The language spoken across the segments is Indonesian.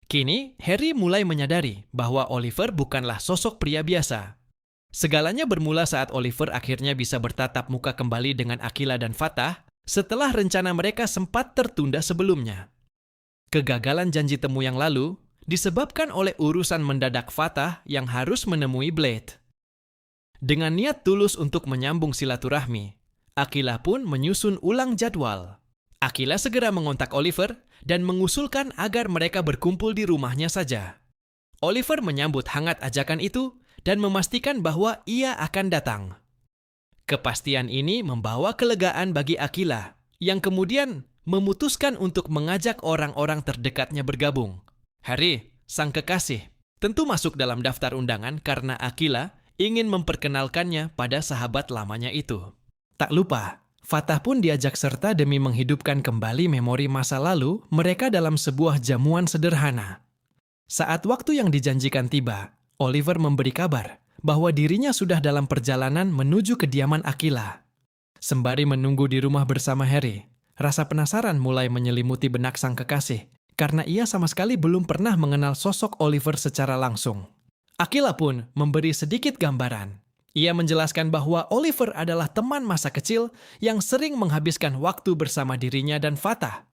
Kini, Harry mulai menyadari bahwa Oliver bukanlah sosok pria biasa. Segalanya bermula saat Oliver akhirnya bisa bertatap muka kembali dengan Aquila dan Fatah setelah rencana mereka sempat tertunda sebelumnya. Kegagalan janji temu yang lalu disebabkan oleh urusan mendadak Fatah yang harus menemui Blade. Dengan niat tulus untuk menyambung silaturahmi, Aquila pun menyusun ulang jadwal. Aquila segera mengontak Oliver dan mengusulkan agar mereka berkumpul di rumahnya saja. Oliver menyambut hangat ajakan itu dan memastikan bahwa ia akan datang. Kepastian ini membawa kelegaan bagi Aquila, yang kemudian memutuskan untuk mengajak orang-orang terdekatnya bergabung. Harry, sang kekasih, tentu masuk dalam daftar undangan karena Aquila ingin memperkenalkannya pada sahabat lamanya itu. Tak lupa, Fatah pun diajak serta demi menghidupkan kembali memori masa lalu mereka dalam sebuah jamuan sederhana. Saat waktu yang dijanjikan tiba, Oliver memberi kabar bahwa dirinya sudah dalam perjalanan menuju kediaman Aquila. Sembari menunggu di rumah bersama Harry, rasa penasaran mulai menyelimuti benak sang kekasih karena ia sama sekali belum pernah mengenal sosok Oliver secara langsung. Aquila pun memberi sedikit gambaran. Ia menjelaskan bahwa Oliver adalah teman masa kecil yang sering menghabiskan waktu bersama dirinya dan Fatah.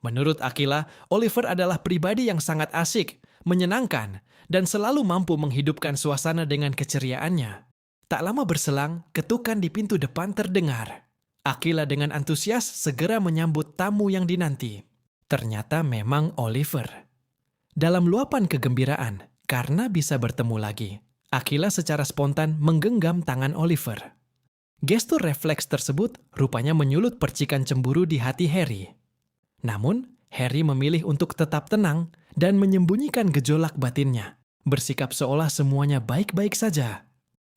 Menurut Aquila, Oliver adalah pribadi yang sangat asik, menyenangkan, dan selalu mampu menghidupkan suasana dengan keceriaannya. Tak lama berselang, ketukan di pintu depan terdengar. Aquila dengan antusias segera menyambut tamu yang dinanti. Ternyata memang Oliver. Dalam luapan kegembiraan, karena bisa bertemu lagi, Aquila secara spontan menggenggam tangan Oliver. Gestur refleks tersebut rupanya menyulut percikan cemburu di hati Harry. Namun, Harry memilih untuk tetap tenang dan menyembunyikan gejolak batinnya, bersikap seolah semuanya baik-baik saja.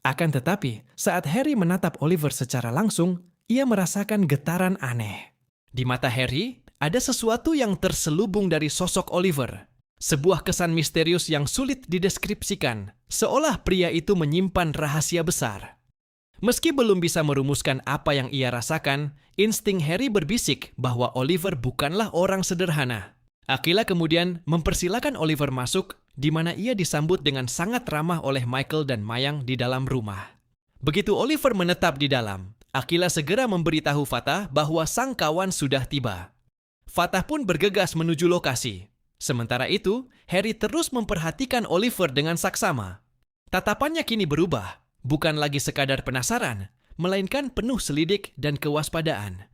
Akan tetapi, saat Harry menatap Oliver secara langsung, ia merasakan getaran aneh. Di mata Harry, ada sesuatu yang terselubung dari sosok Oliver. Sebuah kesan misterius yang sulit dideskripsikan, seolah pria itu menyimpan rahasia besar. Meski belum bisa merumuskan apa yang ia rasakan, insting Harry berbisik bahwa Oliver bukanlah orang sederhana. Aquila kemudian mempersilakan Oliver masuk, di mana ia disambut dengan sangat ramah oleh Michael dan Mayang di dalam rumah. Begitu Oliver menetap di dalam, Aquila segera memberitahu Fatah bahwa sang kawan sudah tiba. Fatah pun bergegas menuju lokasi. Sementara itu, Harry terus memperhatikan Oliver dengan saksama. Tatapannya kini berubah, bukan lagi sekadar penasaran, melainkan penuh selidik dan kewaspadaan.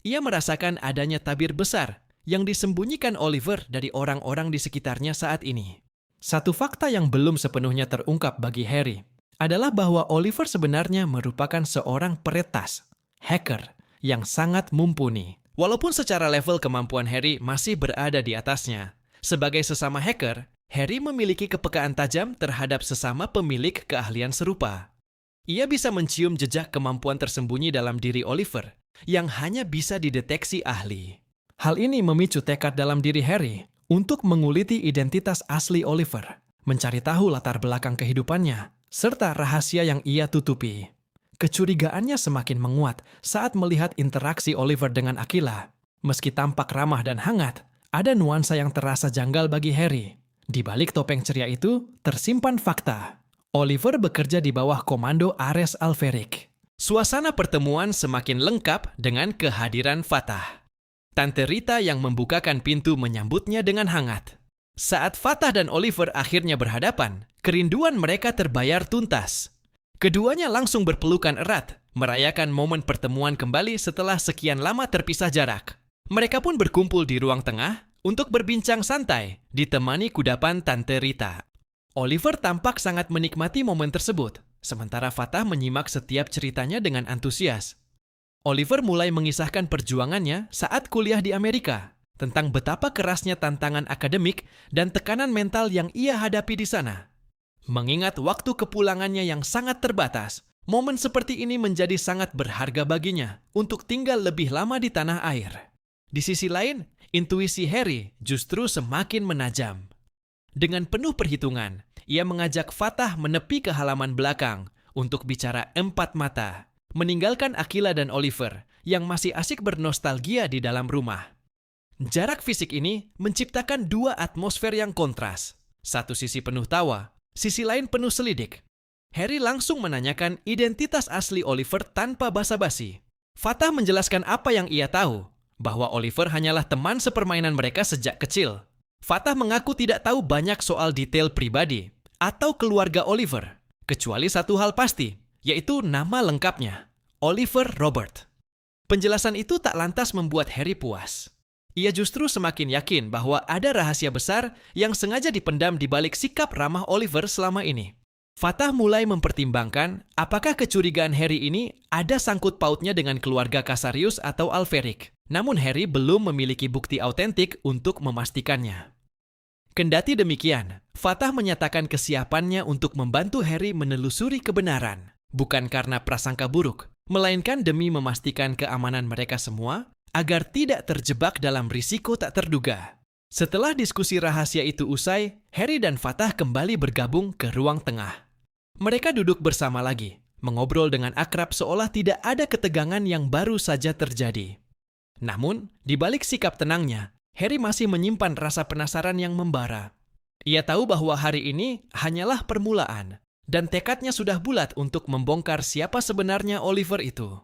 Ia merasakan adanya tabir besar yang disembunyikan Oliver dari orang-orang di sekitarnya saat ini. Satu fakta yang belum sepenuhnya terungkap bagi Harry adalah bahwa Oliver sebenarnya merupakan seorang peretas, hacker, yang sangat mumpuni. Walaupun secara level kemampuan Harry masih berada di atasnya, sebagai sesama hacker, Harry memiliki kepekaan tajam terhadap sesama pemilik keahlian serupa. Ia bisa mencium jejak kemampuan tersembunyi dalam diri Oliver yang hanya bisa dideteksi ahli. Hal ini memicu tekad dalam diri Harry untuk menguliti identitas asli Oliver, mencari tahu latar belakang kehidupannya, serta rahasia yang ia tutupi. Kecurigaannya semakin menguat saat melihat interaksi Oliver dengan Aquila. Meski tampak ramah dan hangat, ada nuansa yang terasa janggal bagi Harry. Di balik topeng ceria itu, tersimpan fakta. Oliver bekerja di bawah komando Ares Alferic. Suasana pertemuan semakin lengkap dengan kehadiran Fatah. Tante Rita yang membukakan pintu menyambutnya dengan hangat. Saat Fatah dan Oliver akhirnya berhadapan, kerinduan mereka terbayar tuntas. Keduanya langsung berpelukan erat, merayakan momen pertemuan kembali setelah sekian lama terpisah jarak. Mereka pun berkumpul di ruang tengah untuk berbincang santai, ditemani kudapan Tante Rita. Oliver tampak sangat menikmati momen tersebut, sementara Fatah menyimak setiap ceritanya dengan antusias. Oliver mulai mengisahkan perjuangannya saat kuliah di Amerika, tentang betapa kerasnya tantangan akademik dan tekanan mental yang ia hadapi di sana. Mengingat waktu kepulangannya yang sangat terbatas, momen seperti ini menjadi sangat berharga baginya untuk tinggal lebih lama di tanah air. Di sisi lain, intuisi Harry justru semakin menajam. Dengan penuh perhitungan, ia mengajak Fatah menepi ke halaman belakang untuk bicara empat mata, meninggalkan Aquila dan Oliver yang masih asik bernostalgia di dalam rumah. Jarak fisik ini menciptakan dua atmosfer yang kontras. Satu sisi penuh tawa, sisi lain penuh selidik. Harry langsung menanyakan identitas asli Oliver tanpa basa-basi. Fatah menjelaskan apa yang ia tahu, bahwa Oliver hanyalah teman sepermainan mereka sejak kecil. Fatah mengaku tidak tahu banyak soal detail pribadi atau keluarga Oliver, kecuali satu hal pasti, yaitu nama lengkapnya, Oliver Robert. Penjelasan itu tak lantas membuat Harry puas. Ia justru semakin yakin bahwa ada rahasia besar yang sengaja dipendam di balik sikap ramah Oliver selama ini. Fatah mulai mempertimbangkan apakah kecurigaan Harry ini ada sangkut pautnya dengan keluarga Casarius atau Alferic. Namun Harry belum memiliki bukti autentik untuk memastikannya. Kendati demikian, Fatah menyatakan kesiapannya untuk membantu Harry menelusuri kebenaran, bukan karena prasangka buruk, melainkan demi memastikan keamanan mereka semua agar tidak terjebak dalam risiko tak terduga. Setelah diskusi rahasia itu usai, Harry dan Fatah kembali bergabung ke ruang tengah. Mereka duduk bersama lagi, mengobrol dengan akrab seolah tidak ada ketegangan yang baru saja terjadi. Namun, di balik sikap tenangnya, Harry masih menyimpan rasa penasaran yang membara. Ia tahu bahwa hari ini hanyalah permulaan, dan tekadnya sudah bulat untuk membongkar siapa sebenarnya Oliver itu.